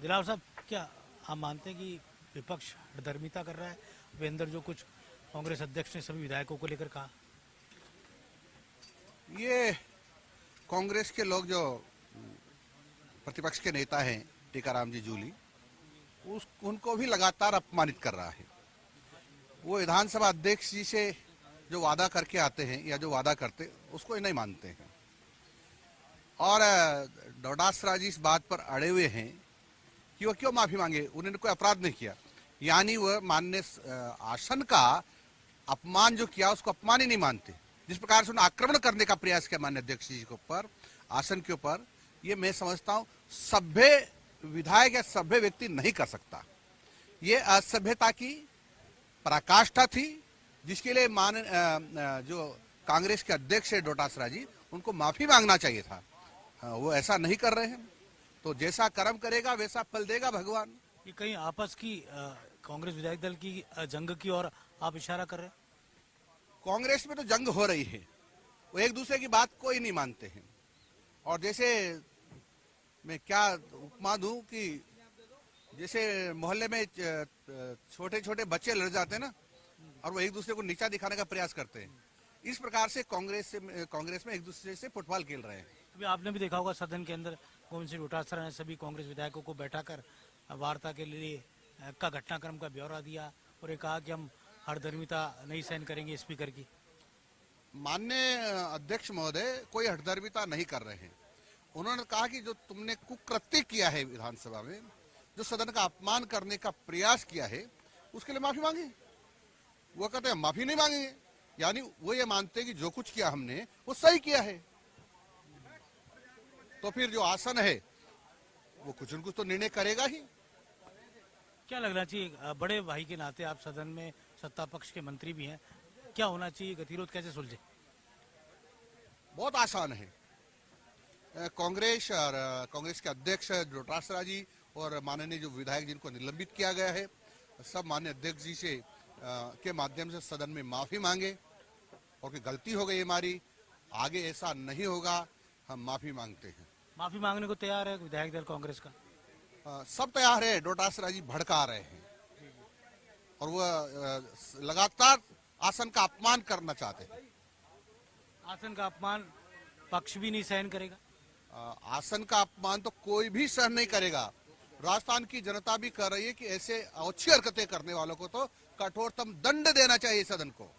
दिलावर साहब, क्या आप मानते हैं कि विपक्ष हठधर्मिता कर रहा है? वीरेंद्र, जो कुछ कांग्रेस अध्यक्ष ने सभी विधायकों को लेकर कहा। ये कांग्रेस के लोग जो प्रतिपक्ष के नेता हैं टीकाराम जी जूली, उनको भी लगातार अपमानित कर रहा है। वो विधानसभा अध्यक्ष जी से जो वादा करके आते हैं या जो वादा करते उसको नहीं मानते हैं, और डोटासरा जी इस बात पर अड़े हुए हैं कि वो क्यों माफी मांगे, उन्होंने कोई अपराध नहीं किया। यानी वह माननीय आसन का अपमान जो किया उसको अपमान ही नहीं मानते। जिस प्रकार से उन्होंने आक्रमण करने का प्रयास किया माननीय अध्यक्ष जी के ऊपर, आसन के ऊपर, ये मैं समझता हूं सभ्य विधायक या सभ्य व्यक्ति नहीं कर सकता। ये असभ्यता की पराकाष्ठा थी, जिसके लिए जो कांग्रेस के अध्यक्ष है डोटासरा जी, उनको माफी मांगना चाहिए था। वो ऐसा नहीं कर रहे हैं, तो जैसा कर्म करेगा वैसा फल देगा भगवान। ये कहीं आपस की कांग्रेस विधायक दल की जंग की ओर आप इशारा कर रहे हैं? कांग्रेस में तो जंग हो रही है, वो एक दूसरे की बात कोई नहीं मानते हैं। और जैसे मैं क्या उपमा दूं कि जैसे मोहल्ले में छोटे छोटे बच्चे लड़ जाते हैं ना, और वो एक दूसरे को नीचा दिखाने का प्रयास करते हैं, इस प्रकार से कांग्रेस में एक दूसरे से फुटबॉल खेल रहे हैं। अभी आपने भी देखा होगा सदन के अंदर गोविंद सिंह डोटासरा ने सभी कांग्रेस विधायकों को बैठाकर वार्ता के लिए का घटनाक्रम का ब्यौरा दिया और ये कहा कि हम हठधर्मिता नहीं सहन करेंगे स्पीकर की। माननीय अध्यक्ष महोदय कोई हठधर्मिता नहीं कर रहे हैं। उन्होंने कहा कि जो तुमने कुकृत्य किया है विधानसभा में, जो सदन का अपमान करने का प्रयास किया है, उसके लिए माफी मांगे। वो कहते हैं माफी नहीं मांगेंगे, यानी वो ये मानते हैं कि जो कुछ किया हमने वो सही किया है। तो फिर जो आसन है वो कुछ न कुछ तो निर्णय करेगा ही। क्या लगना चाहिए, बड़े भाई के नाते आप सदन में सत्ता पक्ष के मंत्री भी हैं, क्या होना चाहिए, गतिरोध कैसे सुलझे? बहुत आसान है। कांग्रेस के अध्यक्ष डोटासरा जी और माननीय जो विधायक जिनको निलंबित किया गया है, सब माननीय अध्यक्ष जी से के माध्यम से सदन में माफी मांगे और कि गलती हो गई हमारी, आगे ऐसा नहीं होगा, हम माफी मांगते हैं। माफी मांगने को तैयार है विधायक दल कांग्रेस का? सब तैयार है। डोटासरा जी भड़का रहे हैं और वह लगातार आसन का अपमान करना चाहते हैं। आसन का अपमान पक्ष भी नहीं सहन करेगा? आसन का अपमान तो कोई भी सहन नहीं करेगा। राजस्थान की जनता भी कह रही है कि ऐसे अच्छी हरकतें करने वालों को तो कठोरतम दंड देना चाहिए सदन को।